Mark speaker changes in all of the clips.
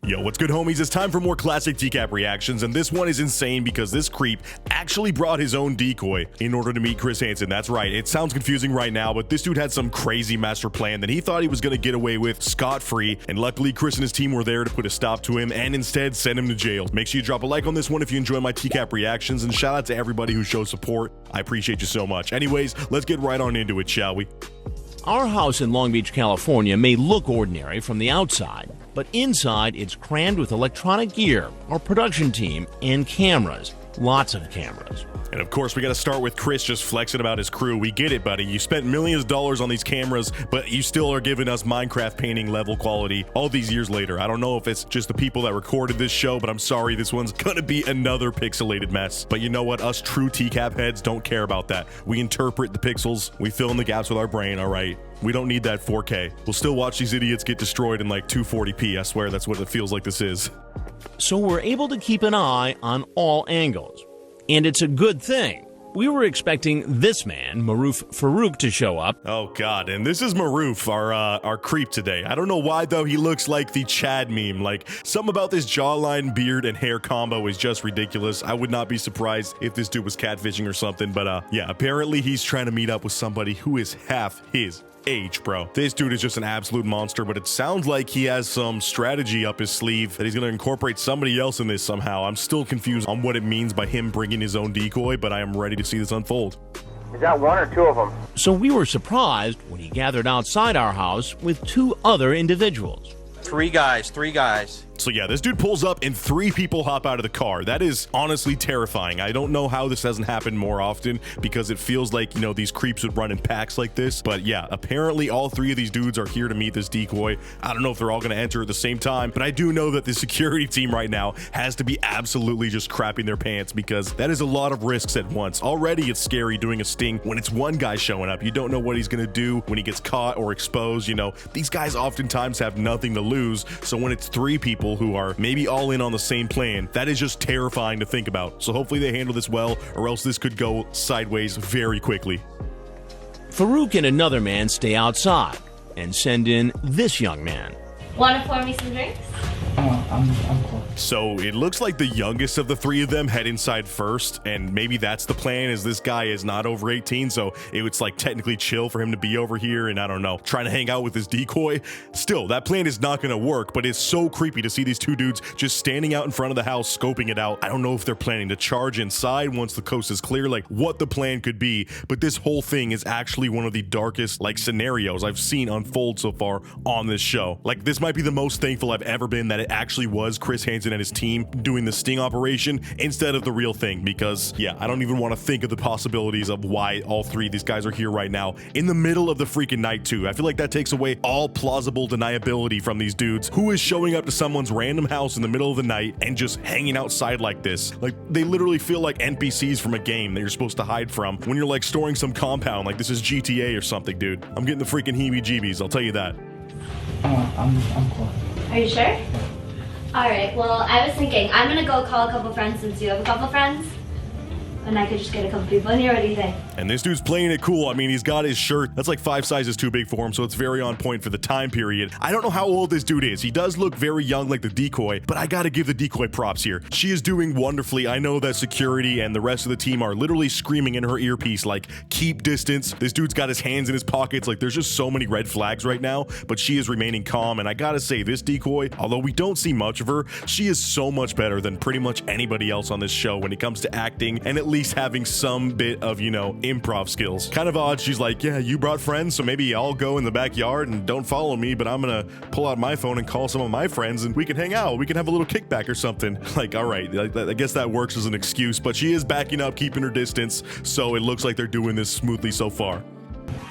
Speaker 1: Yo, what's good, homies? It's time for more classic TCAP reactions, and this one is insane because this creep actually brought his own decoy in order to meet Chris Hansen. That's right. It sounds confusing right now, but this dude had some crazy master plan that he thought he was going to get away with scot-free, and luckily Chris and his team were there to put a stop to him and instead send him to jail. Make sure you drop a like on this one if you enjoy my TCAP reactions, and shout out to everybody who shows support. I appreciate you so much. Anyways, let's get right on into it, shall we?
Speaker 2: Our house in Long Beach, California may look ordinary from the outside, but inside it's crammed with electronic gear, our production team, and cameras. Lots of cameras.
Speaker 1: And of course, we got to start with Chris just flexing about his crew. We get it, buddy. You spent millions of dollars on these cameras, but you still are giving us Minecraft painting level quality all these years later. I don't know if it's just the people that recorded this show, but I'm sorry, this one's gonna be another pixelated mess. But you know what? Us true TCAP heads don't care about that. We interpret the pixels. We fill in the gaps with our brain, all right? We don't need that 4K. We'll still watch these idiots get destroyed in like 240p. I swear that's what it feels like this is.
Speaker 2: So we're able to keep an eye on all angles. And it's a good thing. We were expecting this man, Maruf Farouk, to show up.
Speaker 1: Oh god, and this is Maruf, our creep today. I don't know why though, he looks like the Chad meme. Like, something about this jawline, beard, and hair combo is just ridiculous. I would not be surprised if this dude was catfishing or something, but yeah, apparently he's trying to meet up with somebody who is half his age, bro. This dude is just an absolute monster, but it sounds like he has some strategy up his sleeve that he's gonna incorporate somebody else in this somehow. I'm still confused on what it means by him bringing his own decoy, but I am ready to see this unfold.
Speaker 3: Is that one or two of them?
Speaker 2: So we were surprised when he gathered outside our house with two other individuals.
Speaker 3: Three guys.
Speaker 1: So yeah, this dude pulls up and 3 people hop out of the car. That is honestly terrifying. I don't know how this hasn't happened more often because it feels like, you know, these creeps would run in packs like this. But yeah, apparently all 3 of these dudes are here to meet this decoy. I don't know if they're all going to enter at the same time, but I do know that the security team right now has to be absolutely just crapping their pants because that is a lot of risks at once. Already it's scary doing a sting when it's one guy showing up. You don't know what he's going to do when he gets caught or exposed. You know, these guys oftentimes have nothing to lose. So when it's 3 people who are maybe all in on the same plan, that is just terrifying to think about. So hopefully they handle this well, or else this could go sideways very quickly.
Speaker 2: Farouk and another man stay outside and send in this young man.
Speaker 4: Want to pour me some drinks?
Speaker 5: I'm cool.
Speaker 1: So it looks like the youngest of the 3 of them head inside first, and maybe that's the plan, is this guy is not over 18, so it's like technically chill for him to be over here and I don't know, trying to hang out with his decoy. Still, that plan is not gonna work, but it's so creepy to see these 2 dudes just standing out in front of the house scoping it out. I don't know if they're planning to charge inside once the coast is clear, like what the plan could be, but this whole thing is actually one of the darkest like scenarios I've seen unfold so far on this show. Like, this might be the most thankful I've ever been that it actually was Chris Hansen and his team doing the sting operation instead of the real thing, because yeah, I don't even want to think of the possibilities of why all 3 of these guys are here right now in the middle of the freaking night too. I feel like that takes away all plausible deniability from these dudes. Who is showing up to someone's random house in the middle of the night and just hanging outside like this? Like, they literally feel like NPCs from a game that you're supposed to hide from when you're like storing some compound like this is GTA or something, dude. I'm getting the freaking heebie-jeebies, I'll tell you that.
Speaker 5: I'm cool.
Speaker 4: Are you sure? Alright, well, I was thinking, I'm gonna go call a couple friends since you have a couple friends. And I could just get a couple people in here. What do you think?
Speaker 1: And this dude's playing it cool. I mean, he's got his shirt that's like 5 sizes too big for him, so it's very on point for the time period. I don't know how old this dude is. He does look very young like the decoy, but I gotta give the decoy props here. She is doing wonderfully. I know that security and the rest of the team are literally screaming in her earpiece like, keep distance. This dude's got his hands in his pockets. Like, there's just so many red flags right now, but she is remaining calm. And I gotta say, this decoy, although we don't see much of her, she is so much better than pretty much anybody else on this show when it comes to acting and at least having some bit of, you know, improv skills. Kind of odd. She's like, yeah, you brought friends, so maybe I'll go in the backyard and don't follow me, but I'm gonna pull out my phone and call some of my friends and we can hang out. We can have a little kickback or something. Like, all right, I guess that works as an excuse, but she is backing up, keeping her distance, so it looks like they're doing this smoothly so far.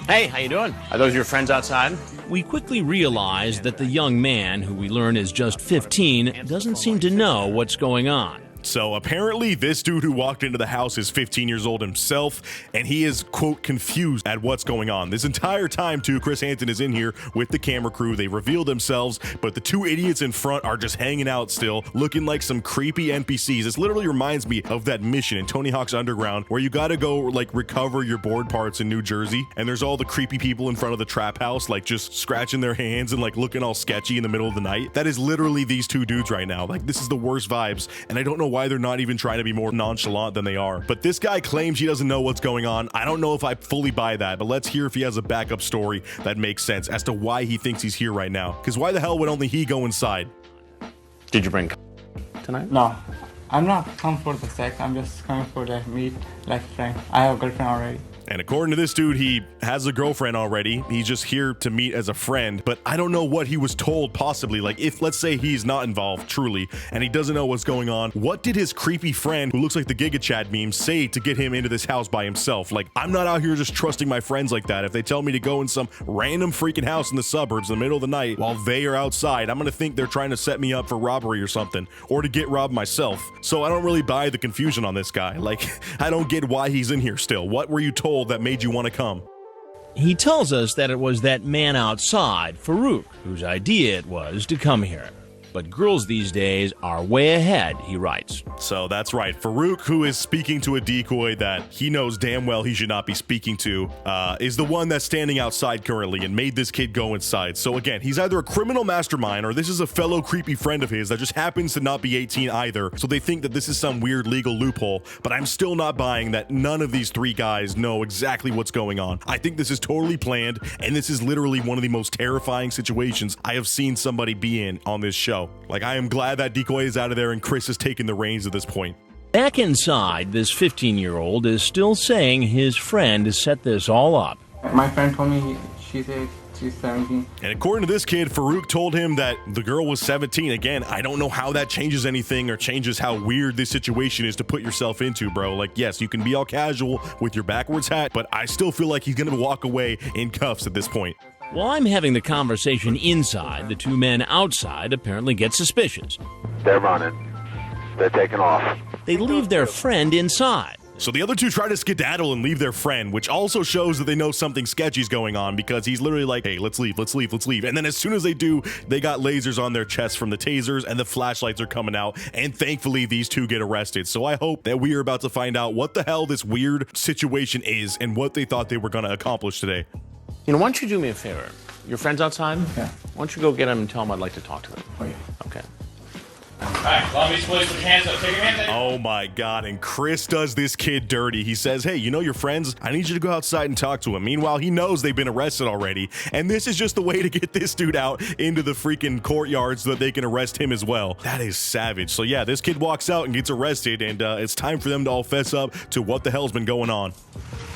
Speaker 2: Hey, how you doing?
Speaker 3: Are those your friends outside?
Speaker 2: We quickly realized that the young man, who we learn is just 15, doesn't seem to know what's going on.
Speaker 1: So apparently this dude who walked into the house is 15 years old himself, and he is, quote, confused at what's going on. This entire time, too, Chris Hansen is in here with the camera crew. They reveal themselves, but the two idiots in front are just hanging out still, looking like some creepy NPCs. This literally reminds me of that mission in Tony Hawk's Underground where you gotta go, like, recover your board parts in New Jersey, and there's all the creepy people in front of the trap house, like, just scratching their hands and, like, looking all sketchy in the middle of the night. That is literally these two dudes right now. Like, this is the worst vibes, and I don't know why they're not even trying to be more nonchalant than they are. But this guy claims he doesn't know what's going on. I don't know if I fully buy that, but let's hear if he has a backup story that makes sense as to why he thinks he's here right now. Because why the hell would only he go inside?
Speaker 3: Did you bring tonight?
Speaker 5: No, I'm not come for the sex. I'm just coming for the meet like friend. I have a girlfriend already.
Speaker 1: And according to this dude, he has a girlfriend already. He's just here to meet as a friend, but I don't know what he was told possibly. Like, if, let's say, he's not involved truly, and he doesn't know what's going on, what did his creepy friend, who looks like the Giga Chad meme, say to get him into this house by himself? Like, I'm not out here just trusting my friends like that. If they tell me to go in some random freaking house in the suburbs in the middle of the night while they are outside, I'm gonna think they're trying to set me up for robbery or something, or to get robbed myself. So I don't really buy the confusion on this guy. Like, I don't get why he's in here still. What were you told that made you want to come?
Speaker 2: He tells us that it was that man outside, Farouk, whose idea it was to come here. But girls these days are way ahead, he writes.
Speaker 1: So that's right. Farouk, who is speaking to a decoy that he knows damn well he should not be speaking to, is the one that's standing outside currently and made this kid go inside. So again, he's either a criminal mastermind or this is a fellow creepy friend of his that just happens to not be 18 either. So they think that this is some weird legal loophole, but I'm still not buying that none of these three guys know exactly what's going on. I think this is totally planned, and this is literally one of the most terrifying situations I have seen somebody be in on this show. Like, I am glad that Decoy is out of there and Chris is taking the reins at this point.
Speaker 2: Back inside, this 15-year-old is still saying his friend set this all up.
Speaker 5: My friend told me she said she's 17.
Speaker 1: And according to this kid, Farouk told him that the girl was 17. Again, I don't know how that changes anything or changes how weird this situation is to put yourself into, bro. Like, yes, you can be all casual with your backwards hat, but I still feel like he's gonna walk away in cuffs at this point.
Speaker 2: While I'm having the conversation inside, the two men outside apparently get suspicious.
Speaker 6: They're running. They're taking off.
Speaker 2: They leave their friend inside.
Speaker 1: So the other two try to skedaddle and leave their friend, which also shows that they know something sketchy's going on because he's literally like, hey, let's leave, let's leave, let's leave. And then as soon as they do, they got lasers on their chests from the tasers and the flashlights are coming out. And thankfully, these two get arrested. So I hope that we are about to find out what the hell this weird situation is and what they thought they were going to accomplish today.
Speaker 3: You know, why don't you do me a favor? Your friend's outside?
Speaker 5: Yeah.
Speaker 3: Why don't you go get him and tell him I'd like to talk to him?
Speaker 5: Oh yeah.
Speaker 3: Okay.
Speaker 7: Alright, lobby's please put your hands up. Take your hands up.
Speaker 1: Oh my God, and Chris does this kid dirty. He says, hey, you know your friends? I need you to go outside and talk to him. Meanwhile, he knows they've been arrested already, and this is just the way to get this dude out into the freaking courtyard so that they can arrest him as well. That is savage. So yeah, this kid walks out and gets arrested, and it's time for them to all fess up to what the hell's been going on.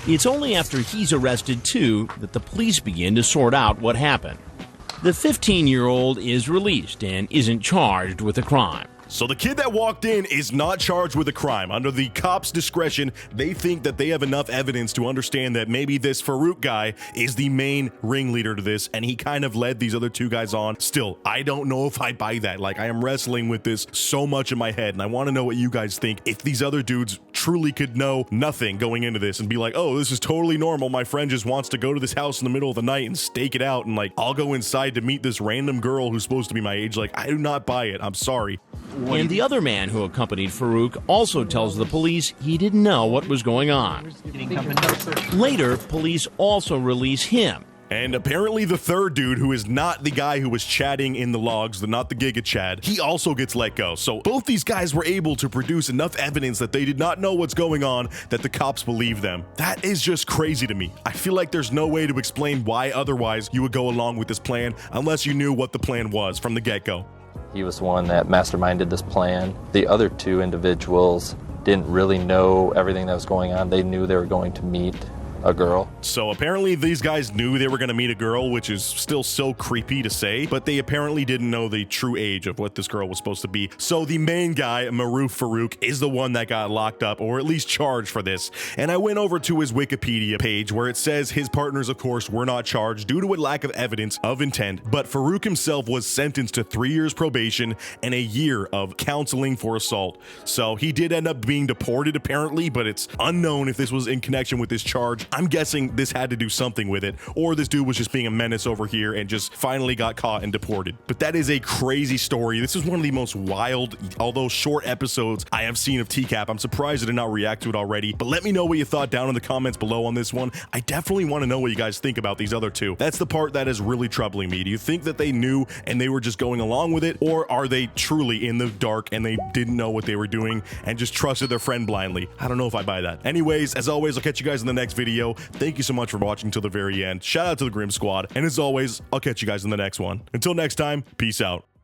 Speaker 2: It's only after he's arrested, too, that the police begin to sort out what happened. The 15-year-old is released and isn't charged with a crime.
Speaker 1: So the kid that walked in is not charged with a crime. Under the cops' discretion, they think that they have enough evidence to understand that maybe this Farouk guy is the main ringleader to this, and he kind of led these other two guys on. Still, I don't know if I buy that. Like, I am wrestling with this so much in my head, and I want to know what you guys think. If these other dudes truly could know nothing going into this and be like, oh, this is totally normal. My friend just wants to go to this house in the middle of the night and stake it out, and like, I'll go inside to meet this random girl who's supposed to be my age. Like, I do not buy it. I'm sorry.
Speaker 2: And the other man who accompanied Farouk also tells the police he didn't know what was going on. Later, police also release him.
Speaker 1: And apparently the third dude, who is not the guy who was chatting in the logs, not the Giga Chad, he also gets let go. So both these guys were able to produce enough evidence that they did not know what's going on, that the cops believe them. That is just crazy to me. I feel like there's no way to explain why otherwise you would go along with this plan unless you knew what the plan was from the get-go.
Speaker 8: He was the one that masterminded this plan. The other two individuals didn't really know everything that was going on. They knew they were going to meet a girl.
Speaker 1: So apparently these guys knew they were going to meet a girl, which is still so creepy to say, but they apparently didn't know the true age of what this girl was supposed to be. So the main guy, Maruf Farouk, is the one that got locked up, or at least charged for this. And I went over to his Wikipedia page where it says his partners, of course, were not charged due to a lack of evidence of intent, but Farouk himself was sentenced to 3 years probation and a year of counseling for assault. So he did end up being deported apparently, but it's unknown if this was in connection with this charge. I'm guessing this had to do something with it, or this dude was just being a menace over here and just finally got caught and deported. But that is a crazy story. This is one of the most wild, although short episodes I have seen of TCAP. I'm surprised I did not react to it already, but let me know what you thought down in the comments below on this one. I definitely want to know what you guys think about these other two. That's the part that is really troubling me. Do you think that they knew and they were just going along with it, or are they truly in the dark and they didn't know what they were doing and just trusted their friend blindly? I don't know if I buy that. Anyways, as always, I'll catch you guys in the next video. Thank you so much for watching till the very end. Shout out to the Grim Squad, and as always, I'll catch you guys in the next one. Until next time, peace out.